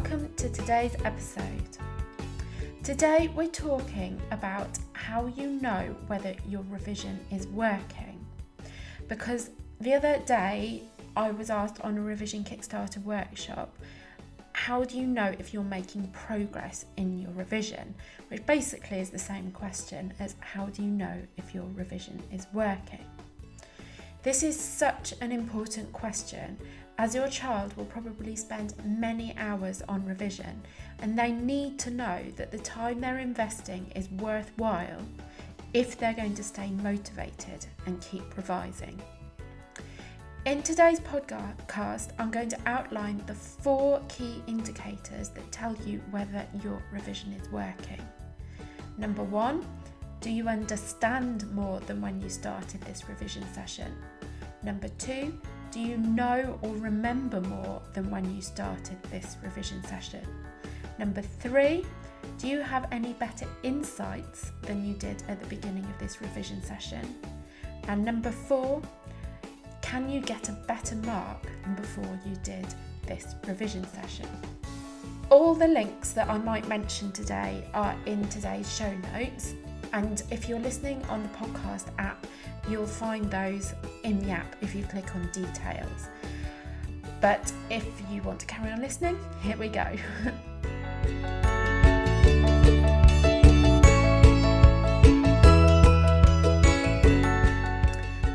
welcome to today's episode. Today we're talking about how you know whether your revision is working. Because the other day I was asked on a Revision Kickstarter workshop, how do you know if you're making progress in your revision? Which basically is the same question as how do you know if your revision is working? This is such an important question, as your child will probably spend many hours on revision and they need to know that the time they're investing is worthwhile if they're going to stay motivated and keep revising. In today's podcast, I'm going to outline the 4 key indicators that tell you whether your revision is working. Number 1, do you understand more than when you started this revision session? Number 2, do you know or remember more than when you started this revision session? Number 3, do you have any better insights than you did at the beginning of this revision session? And number 4, can you get a better mark than before you did this revision session? All the links that I might mention today are in today's show notes, and if you're listening on the podcast app, you'll find those in the app if you click on details. But if you want to carry on listening, here we go.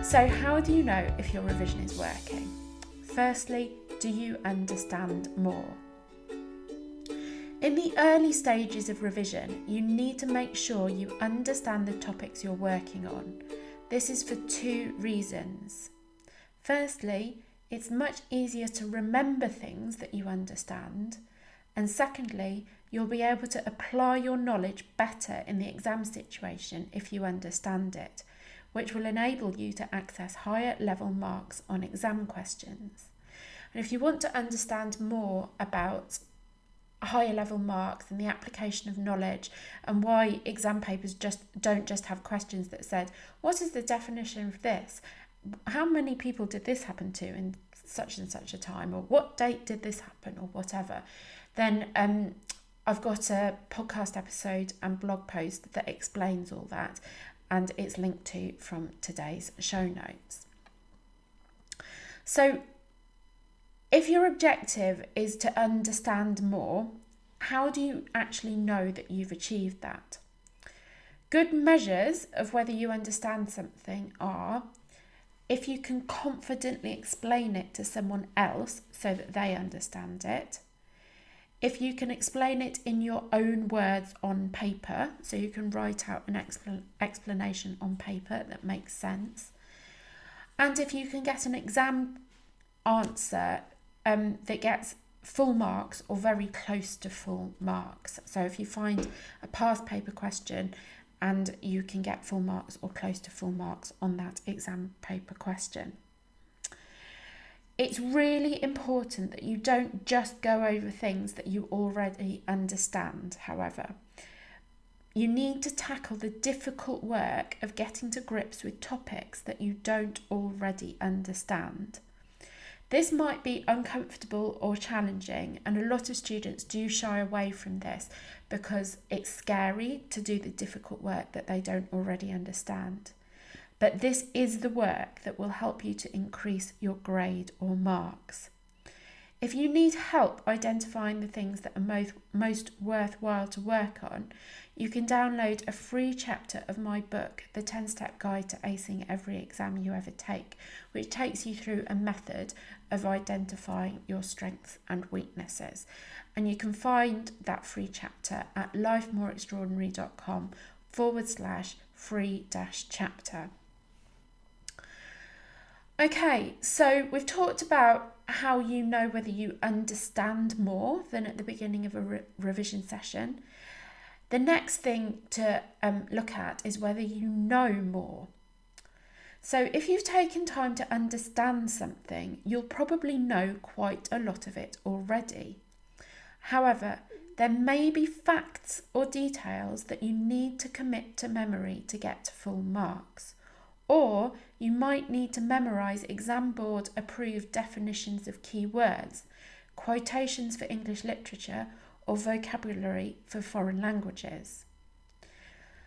So how do you know if your revision is working? Firstly, do you understand more? In the early stages of revision, you need to make sure you understand the topics you're working on. This is for 2 reasons. Firstly, it's much easier to remember things that you understand. And secondly, you'll be able to apply your knowledge better in the exam situation if you understand it, which will enable you to access higher level marks on exam questions. And if you want to understand more about higher level marks and the application of knowledge and why exam papers don't just have questions that said, what is the definition of this? How many people did this happen to in such and such a time? Or what date did this happen? Or whatever. Then I've got a podcast episode and blog post that explains all that, and it's linked to from today's show notes. So if your objective is to understand more, how do you actually know that you've achieved that? Good measures of whether you understand something are if you can confidently explain it to someone else so that they understand it, if you can explain it in your own words on paper, so you can write out an explanation on paper that makes sense, and if you can get an exam answer that gets full marks or very close to full marks. So if you find a past paper question and you can get full marks or close to full marks on that exam paper question. It's really important that you don't just go over things that you already understand, however. You need to tackle the difficult work of getting to grips with topics that you don't already understand. This might be uncomfortable or challenging, and a lot of students do shy away from this because it's scary to do the difficult work that they don't already understand. But this is the work that will help you to increase your grade or marks. If you need help identifying the things that are most worthwhile to work on, you can download a free chapter of my book, The 10-Step Guide to Acing Every Exam You Ever Take, which takes you through a method of identifying your strengths and weaknesses. And you can find that free chapter at lifemoreextraordinary.com/free-chapter. Okay, so we've talked about how you know whether you understand more than at the beginning of a revision session. The next thing to look at is whether you know more. So if you've taken time to understand something, you'll probably know quite a lot of it already. However, there may be facts or details that you need to commit to memory to get to full marks. Or you might need to memorise exam board approved definitions of key words, quotations for English literature, or vocabulary for foreign languages.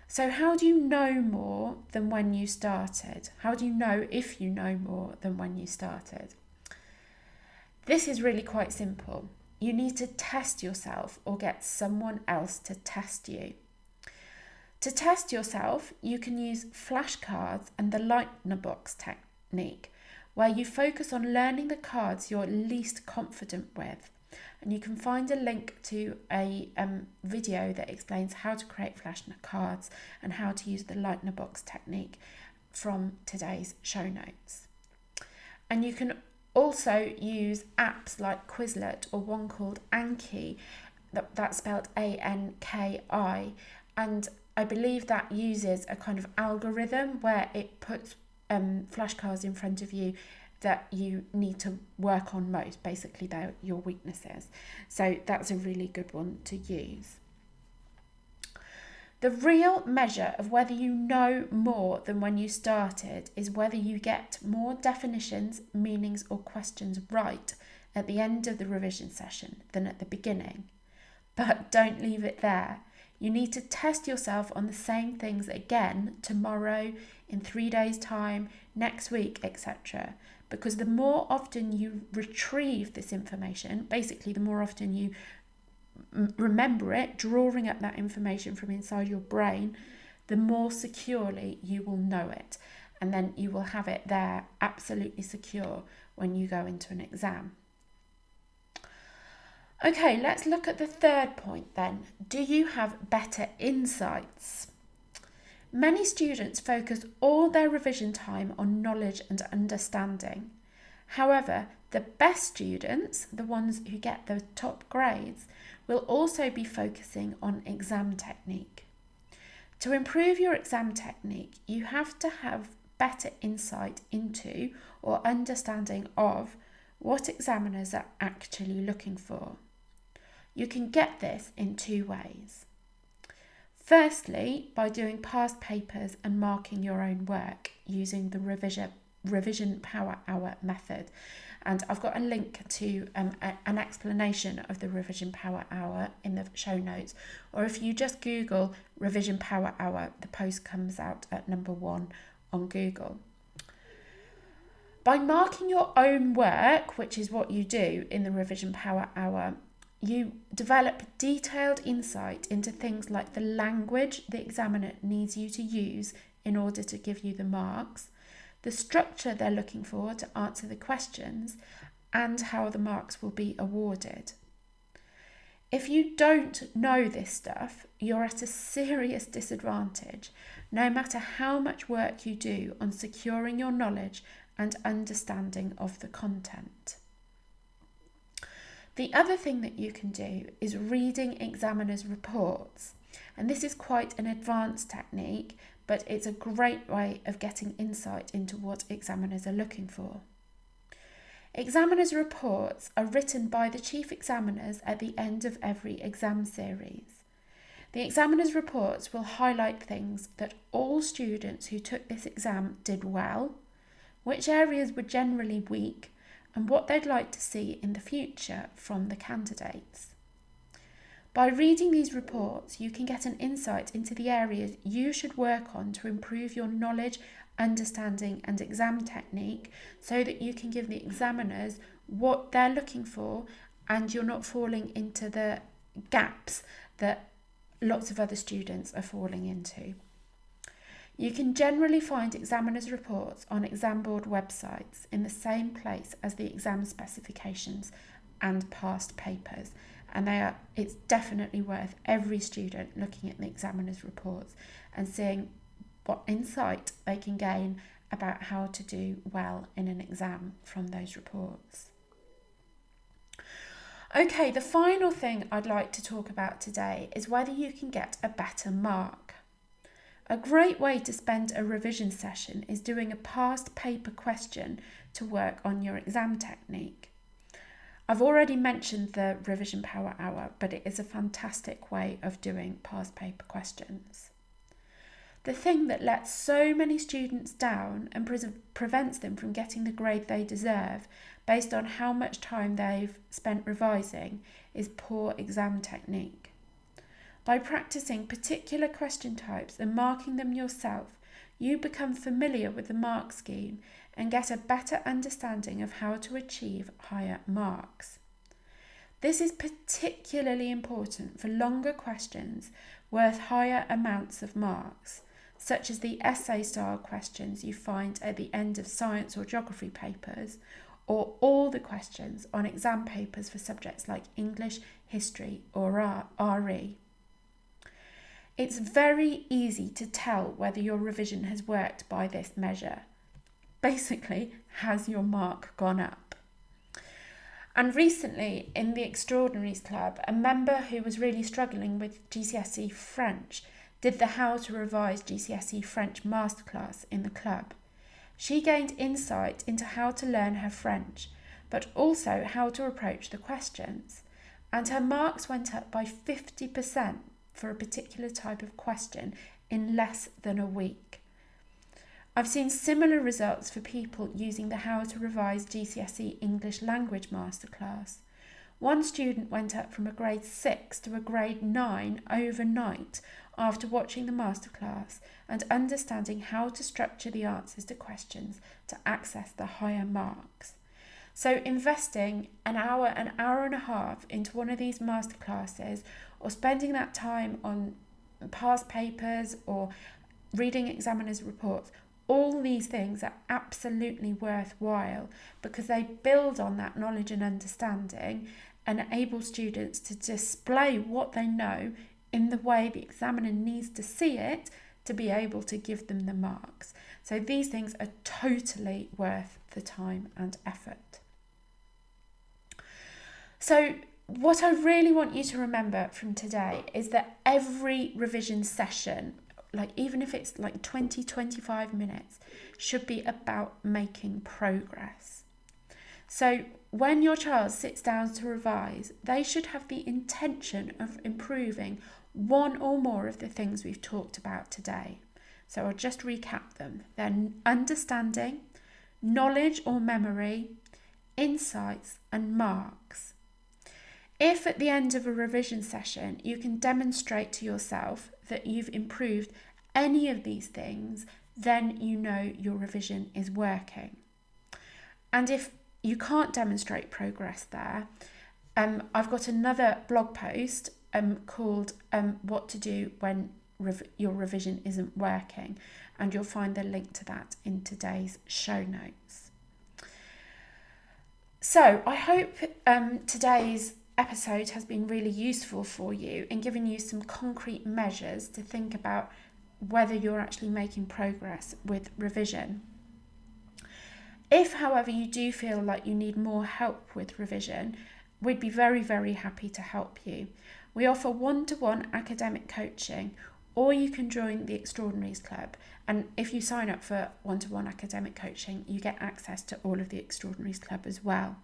So how do you know more than when you started? How do you know if you know more than when you started? This is really quite simple. You need to test yourself or get someone else to test you. To test yourself, you can use flashcards and the Lightner box technique, where you focus on learning the cards you're least confident with. And you can find a link to a video that explains how to create flashcards and how to use the Lightner box technique from today's show notes. And you can also use apps like Quizlet or one called Anki, that's spelled Anki, and I believe that uses a kind of algorithm where it puts flashcards in front of you that you need to work on most. Basically, they're your weaknesses. So that's a really good one to use. The real measure of whether you know more than when you started is whether you get more definitions, meanings, or questions right at the end of the revision session than at the beginning. But don't leave it there. You need to test yourself on the same things again tomorrow, in 3 days' time, next week, etc. Because the more often you retrieve this information, basically the more often you remember it, drawing up that information from inside your brain, the more securely you will know it. And then you will have it there absolutely secure when you go into an exam. Okay, let's look at the third point then. Do you have better insights? Many students focus all their revision time on knowledge and understanding. However, the best students, the ones who get the top grades, will also be focusing on exam technique. To improve your exam technique, you have to have better insight into or understanding of what examiners are actually looking for. You can get this in 2 ways. Firstly, by doing past papers and marking your own work using the Revision Power Hour method. And I've got a link to an explanation of the Revision Power Hour in the show notes. Or if you just Google Revision Power Hour, the post comes out at number 1 on Google. By marking your own work, which is what you do in the Revision Power Hour, you develop detailed insight into things like the language the examiner needs you to use in order to give you the marks, the structure they're looking for to answer the questions, and how the marks will be awarded. If you don't know this stuff, you're at a serious disadvantage, no matter how much work you do on securing your knowledge and understanding of the content. The other thing that you can do is reading examiners' reports. And this is quite an advanced technique, but it's a great way of getting insight into what examiners are looking for. Examiners' reports are written by the chief examiners at the end of every exam series. The examiners' reports will highlight things that all students who took this exam did well, which areas were generally weak, and what they'd like to see in the future from the candidates. By reading these reports, you can get an insight into the areas you should work on to improve your knowledge, understanding and exam technique so that you can give the examiners what they're looking for and you're not falling into the gaps that lots of other students are falling into. You can generally find examiners' reports on exam board websites in the same place as the exam specifications and past papers, and it's definitely worth every student looking at the examiners' reports and seeing what insight they can gain about how to do well in an exam from those reports. Okay, the final thing I'd like to talk about today is whether you can get a better mark. A great way to spend a revision session is doing a past paper question to work on your exam technique. I've already mentioned the Revision Power Hour, but it is a fantastic way of doing past paper questions. The thing that lets so many students down and prevents them from getting the grade they deserve based on how much time they've spent revising is poor exam technique. By practicing particular question types and marking them yourself, you become familiar with the mark scheme and get a better understanding of how to achieve higher marks. This is particularly important for longer questions worth higher amounts of marks, such as the essay-style questions you find at the end of science or geography papers, or all the questions on exam papers for subjects like English, history, or RE. It's very easy to tell whether your revision has worked by this measure. Basically, has your mark gone up? And recently, in the Extraordinaries Club, a member who was really struggling with GCSE French did the How to Revise GCSE French masterclass in the club. She gained insight into how to learn her French, but also how to approach the questions, and her marks went up by 50% for a particular type of question in less than a week. I've seen similar results for people using the How to Revise GCSE English Language Masterclass. One student went up from a grade 6 to a grade 9 overnight after watching the masterclass and understanding how to structure the answers to questions to access the higher marks. So investing an hour and a half into one of these masterclasses, or spending that time on past papers or reading examiners' reports, all these things are absolutely worthwhile because they build on that knowledge and understanding and enable students to display what they know in the way the examiner needs to see it to be able to give them the marks. So these things are totally worth the time and effort. So what I really want you to remember from today is that every revision session, like even if it's like 20-25 minutes, should be about making progress. So when your child sits down to revise, they should have the intention of improving one or more of the things we've talked about today. So I'll just recap them. They're understanding, knowledge or memory, insights and marks. If at the end of a revision session you can demonstrate to yourself that you've improved any of these things, then you know your revision is working. And if you can't demonstrate progress there, I've got another blog post called What to Do When Your Revision Isn't Working, and you'll find the link to that in today's show notes. So I hope today's episode has been really useful for you in giving you some concrete measures to think about whether you're actually making progress with revision. If, however, you do feel like you need more help with revision, we'd be very, very happy to help you. We offer one-to-one academic coaching, or you can join the Extraordinaries Club. And if you sign up for one-to-one academic coaching, you get access to all of the Extraordinaries Club as well.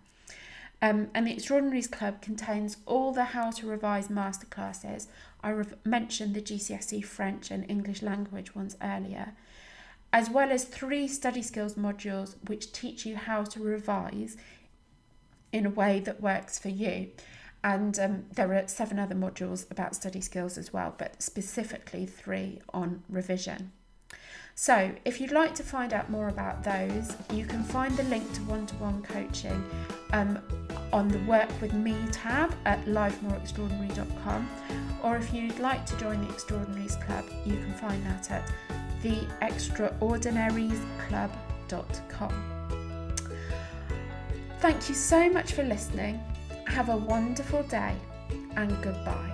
And the Extraordinaries Club contains all the How to Revise masterclasses. I mentioned the GCSE French and English language ones earlier, as well as 3 study skills modules which teach you how to revise in a way that works for you. And there are 7 other modules about study skills as well, but specifically 3 on revision. So if you'd like to find out more about those, you can find the link to one-to-one coaching on the Work With Me tab at livemoreextraordinary.com, or if you'd like to join the Extraordinaries Club, you can find that at theextraordinariesclub.com. Thank you so much for listening. Have a wonderful day and goodbye.